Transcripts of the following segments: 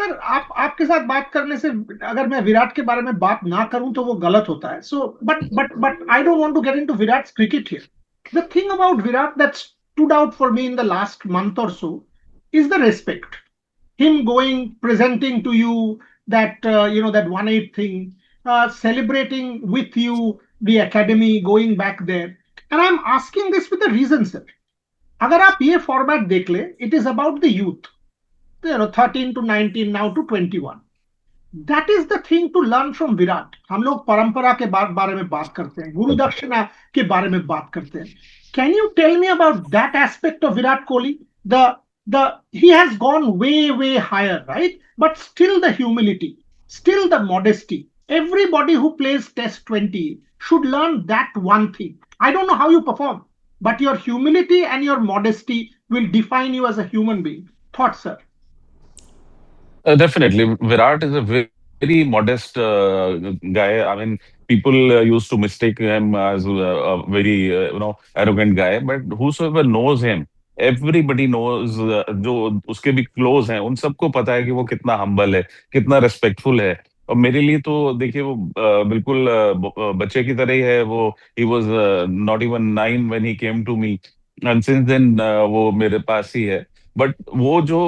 Sir आप आपके साथ बात करने से अगर मैं विराट के बारे में बात ना करूं तो वो गलत होता है. So but I don't want to get into Virat cricket here. The thing about Virat that stood out for me in the last month और so is the respect. Him going presenting to you that that 1-8 thing, celebrating with you the academy, going back there. And I'm asking this with a reason, sir. अगर आप ये format देख ले, it is about the youth, 13 to 19, now to 21. That is the thing to learn from Virat. हम लोग परंपरा के बारे में बात करते हैं, गुरु दक्षिणा के बारे में बात करते हैं. Can you tell me about that aspect of Virat Kohli? The he has gone way higher, right? But still the humility, still the modesty. Everybody who plays Test 20 should learn that one thing. I don't know how you perform, but your humility and your modesty will define you as a human being. Thoughts, sir? Definitely, Virat is a very modest guy. I mean, people used to mistake him as a very arrogant guy. But whosoever knows him, everybody knows जो उसके भी close हैं उन सबको पता है कि वो कितना हम्बल है, कितना रिस्पेक्टफुल है. और मेरे लिए तो देखिए वो बिल्कुल बच्चे की तरह ही है. वो ही was not even 9 when he came to me, and since then वो मेरे पास ही है. बट वो जो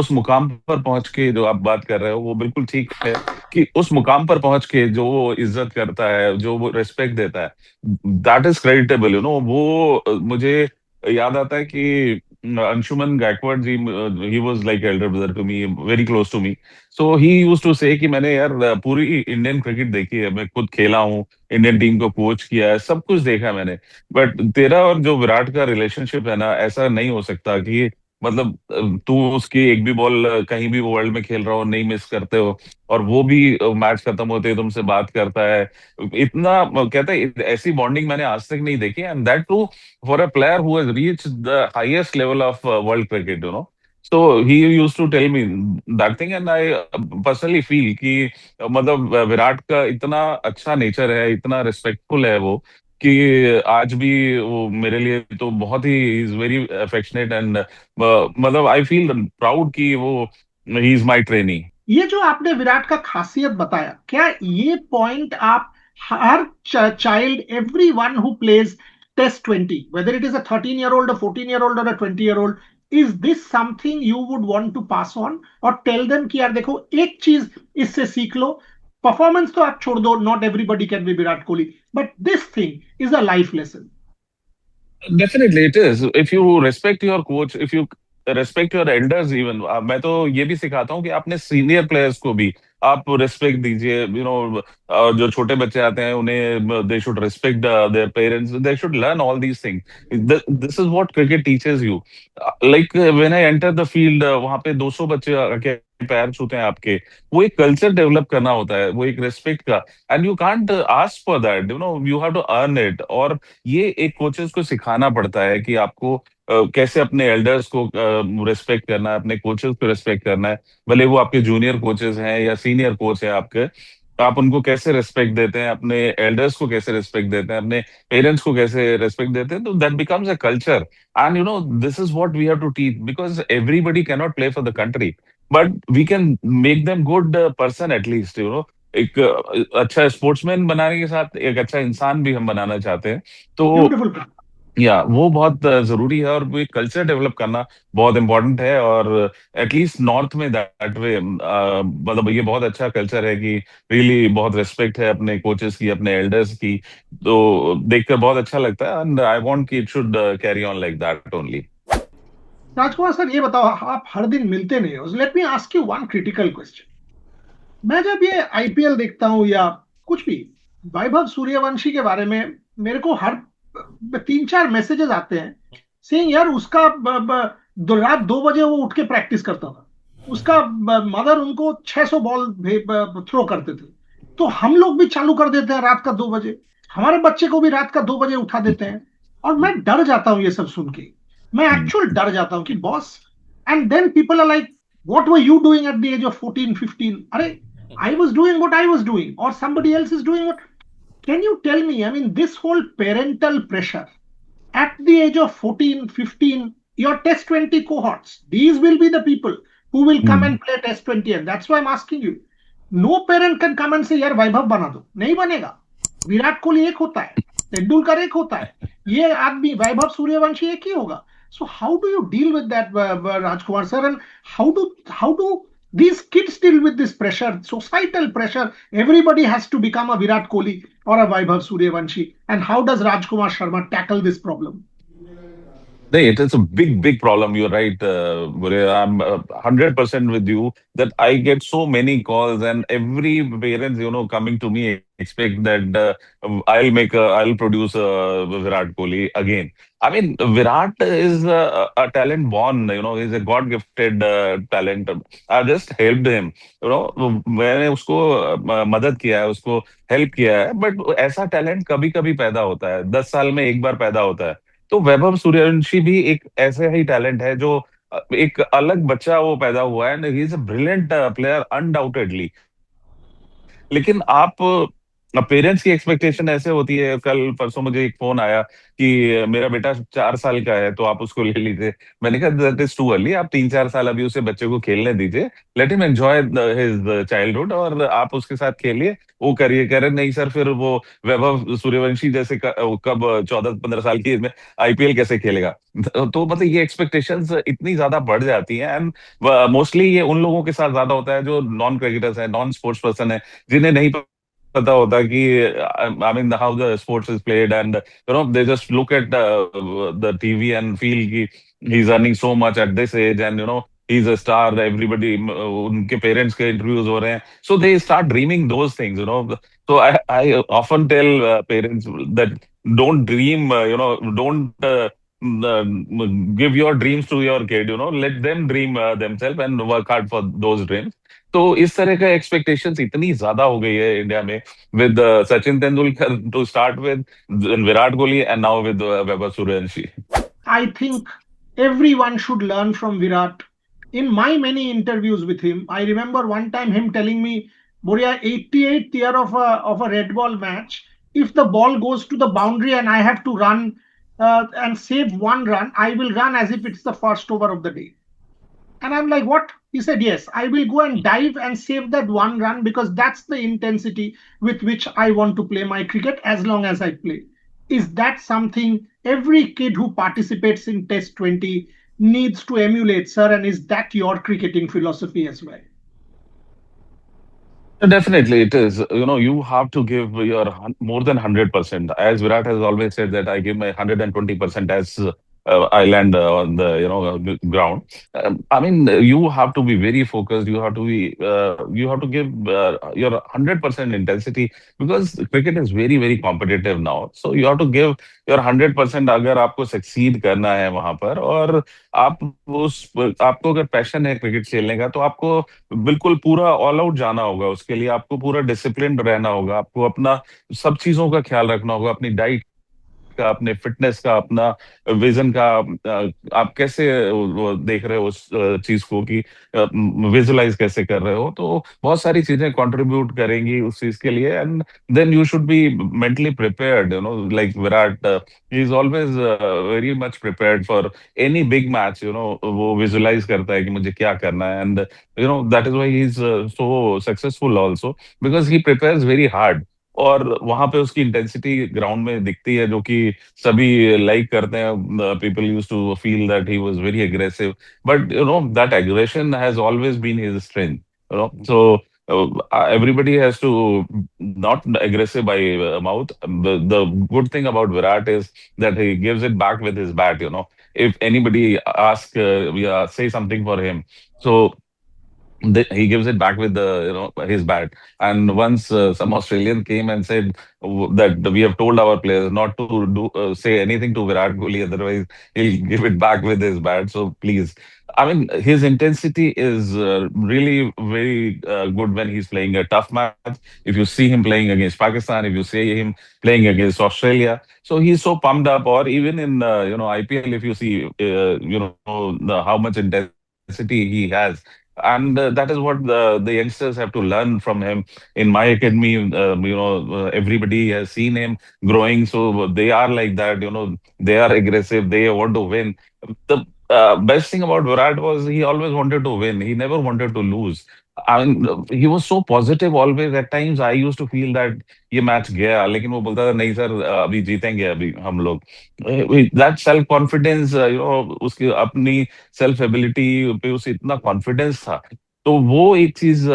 उस मुकाम पर पहुंच के जो आप बात कर रहे हो वो बिल्कुल ठीक है कि उस मुकाम पर पहुंच के जो वो इज्जत करता है, जो वो रिस्पेक्ट देता है, दैट इज क्रेडिटेबल. वो मुझे याद आता है कि Anshuman Gaikwad ji, he was like elder brother to me, very close to me. So he used to say कि मैंने यार पूरी इंडियन क्रिकेट देखी है, मैं खुद खेला हूँ, इंडियन टीम को कोच किया है, सब कुछ देखा है मैंने. बट तेरा और जो विराट का रिलेशनशिप है ना, ऐसा नहीं हो सकता कि मतलब तू उसकी एक भी बॉल कहीं भी वर्ल्ड में खेल रहा हो नहीं मिस करते हो, और वो भी मैच खत्म होते ही तुमसे बात करता है. इतना कहता है, ऐसी बॉन्डिंग मैंने आज तक नहीं देखी, and that too for a player who has reached the highest level of world cricket. So he used to tell me that thing, and I personally feel कि मतलब विराट का इतना अच्छा नेचर है, इतना रिस्पेक्टफुल है वो, कि आज भी वो मेरे लिए तो बहुत he is very affectionate. And मतलब आई फील प्राउड कि वो ही इज माय ट्रेनी. ये जो आपने विराट का खासियत बताया, क्या ये पॉइंट आप हर child, every one who plays test 20, whether it is a 13-year-old, a 14-year-old और a 20-year-old, is this something you would want to pass on और टेल देम कि यार देखो एक चीज इससे सीख लो. परफॉर्मेंस तो आप छोड़ दो, not everybody can be Virat Kohli, but this thing is a life lesson. Definitely it is. If you respect your coach, if you respect your elders even, मैं तो ये भी सिखाता हूँ कि अपने सीनियर प्लेयर्स को भी आप रेस्पेक्ट दीजिए. जो छोटे बच्चे आते हैं उन्हें they should respect their parents, they should learn all these things. This is what cricket teaches you. Like when I enter the field, वहां पे 200 बच्चे आके पैर छूते हैं आपके. वो एक कल्चर डेवलप करना होता है, वो एक रेस्पेक्ट का. And you can't ask for that, you have to earn it. और ये एक कोचेस को सिखाना पड़ता है कि आपको कैसे अपने एल्डर्स को रिस्पेक्ट करना है, अपने कोचेस को रिस्पेक्ट करना है. भले वो आपके जूनियर कोचेस हैं या सीनियर कोच है आपके, तो आप उनको कैसे रिस्पेक्ट देते हैं, अपने एल्डर्स को कैसे रिस्पेक्ट देते हैं, अपने पेरेंट्स को कैसे रिस्पेक्ट देते हैं. तो that becomes a culture. And this is what we have to teach, because everybody can not play for the country, but we can make them good person at least. एक अच्छा स्पोर्ट्समैन बनाने के साथ एक अच्छा इंसान भी हम बनाना चाहते हैं. तो ब्यूटिफुल. या वो बहुत जरूरी है, और वो एक कल्चर डेवलप करना बहुत इंपॉर्टेंट है. और एटलीस्ट नॉर्थ में दैट वे, मतलब ये बहुत अच्छा कल्चर है कि रियली बहुत रिस्पेक्ट है अपने कोचेस की, अपने एल्डर्स की. तो देखकर बहुत अच्छा लगता है, एंड आई वांट कि it should carry on like that only. Rajkumar sir, ये बताओ, आप हर दिन मिलते नहीं हो. Let me ask you one critical question. मैं जब ये आईपीएल देखता हूँ या कुछ भी, वैभव सूर्यवंशी के बारे में मेरे को हर 3-4 मैसेजेस आते हैं सेइंग यार उसका रात 2 बजे वो उठ के प्रैक्टिस करता था, उसका मदर उनको 600 बॉल थ्रो करते थे. तो हम लोग भी चालू कर देते हैं रात का 2 बजे, हमारे बच्चे को भी रात का 2 बजे उठा देते हैं. और मैं डर जाता हूँ ये सब सुन के. मैं एक्चुअल डर जाता हूँ कि boss. And then people are like, what were you doing at the age of 14, 15? I was doing what I was doing, or somebody else is doing what. Can you tell me? I mean, this whole parental pressure at the age of 14, 15, your test 20 cohorts, these will be the people who will come Hmm. and play Test 20. And that's why I'm asking you. No parent can come and say, यार वैभव बना दो, नहीं बनेगा. विराट कोहली एक होता है, तेंदुलकर एक होता है, ये आदमी वैभव सूर्यवंशी एक ही होगा. So how do you deal with that, Rajkumar sir, and how do these kids deal with this pressure, societal pressure? Everybody has to become a Virat Kohli or a Vaibhav Suryavanshi, and how does Rajkumar Sharma tackle this problem? No, it is a big, big problem. You're right, Bure. I'm 100% with you that I get so many calls, and every parents, coming to me expect that I'll produce Virat Kohli again. I mean, Virat is a talent born, he's a God-gifted talent. I just helped him, मैंने उसको मदद किया है, उसको help किया है, but ऐसा talent कभी कभी पैदा होता है, 10 साल में एक बार पैदा होता है. तो वैभव सूर्यवंशी भी एक ऐसे ही टैलेंट है जो एक अलग बच्चा वो पैदा हुआ है, and he is a brilliant player undoubtedly. लेकिन आप पेरेंट्स की एक्सपेक्टेशन ऐसे होती है. कल परसों मुझे एक फोन आया कि मेरा बेटा 4 साल का है तो आप उसको ले लीजिए. मैंने कहा दैट इज टू अर्ली. आप 3-4 साल अभी उसे बच्चे को खेलने दीजिए. Let him enjoy his childhood और आप उसके साथ खेलिए. वो करिए. कह रहे नहीं सर, फिर वो वैभव सूर्यवंशी जैसे कब 14-15 साल की एज में आईपीएल कैसे खेलेगा? तो मतलब ये एक्सपेक्टेशंस इतनी ज्यादा बढ़ जाती हैं. एंड मोस्टली ये उन लोगों के साथ ज्यादा होता है जो नॉन क्रिकेटर्स है, नॉन स्पोर्ट्स पर्सन है, जिन्हें नहीं पता होता कि I mean how the sports is played. And they just look at the TV and feel कि he is earning so much at this age, and he is a star. Everybody, उनके parents के interviews हो रहे हैं, so they start dreaming those things. So I often tell parents that don't dream, don't give your dreams to your kid. Let them dream themselves and work hard for those dreams. तो इस तरह का expectations इतनी ज्यादा हो गई है India में, with Sachin Tendulkar to start with, Virat Kohli, and now with Vaibhav Suryavanshi. I think everyone should learn from Virat. In my many interviews with him, I remember one time him telling me, Boria, 88th year of a red ball match, if the ball goes to the boundary and I have to run and save one run, I will run as if it's the first over of the day. And I'm like, what? He said, yes, I will go and dive and save that one run because that's the intensity with which I want to play my cricket as long as I play. Is that something every kid who participates in Test 20 needs to emulate, sir? And is that your cricketing philosophy as well? Definitely, it is. You have to give your more than 100%. As Virat has always said that I give my 120% as I land on the ground. I mean, you have to be very focused. You have to give your 100% intensity, because cricket is very very competitive now. So you have to give your 100% अगर आपको succeed करना है वहां पर. और आप उस आपको अगर पैशन है क्रिकेट खेलने का, तो आपको बिल्कुल पूरा ऑल आउट जाना होगा. उसके लिए आपको पूरा डिसिप्लिन रहना होगा. आपको अपना सब चीजों का ख्याल रखना होगा, अपनी डाइट का, अपने फिटनेस का, अपना विजन का. आप कैसे वो देख रहे हो उस चीज को, कि विजुलाइज कैसे कर रहे हो. तो बहुत सारी चीजें कंट्रीब्यूट करेंगी उस चीज के लिए. And then you should be mentally prepared, like Virat, he is always very much prepared for any big match. वो विजुलाइज करता है कि मुझे क्या करना है. And that is why he is so successful also, because he prepares very hard. और वहां पे उसकी इंटेंसिटी ग्राउंड में दिखती है, जो कि सभी लाइक करते हैं. People use to feel that he was very aggressive, but that aggression has always been his strength. So everybody has to not aggressive by mouth. The good thing about Virat is that he gives it back with his bat. If anybody ask, yeah, say something for him, so he gives it back with the his bat. And once some Australian came and said that we have told our players not to do say anything to Virat Kohli, otherwise he'll give it back with his bat. So please, I mean, his intensity is really very good when he's playing a tough match. If you see him playing against Pakistan, if you see him playing against Australia, so he's so pumped up. Or even in IPL, if you see how much intensity he has. And that is what the youngsters have to learn from him. In my academy, everybody has seen him growing, so they are like that. They are aggressive, they want to win. The best thing about Virat was he always wanted to win. He never wanted to lose. I mean, he was so positive always. At times, I used to feel that ये match गया, लेकिन वो बोलता था नहीं sir, अभी जीतेंगे अभी हम लोग. That self confidence, उसकी अपनी self ability पे उसे इतना confidence था. तो वो एक चीज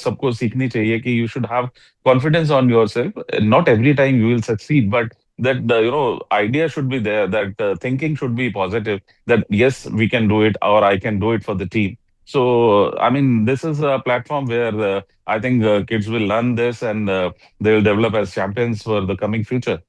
सबको सीखनी चाहिए कि you should have confidence on yourself. Not every time you will succeed, but that idea should be there. That thinking should be positive, that yes, we can do it, or I can do it for the team. So I mean, this is a platform where I think kids will learn this, and they will develop as champions for the coming future.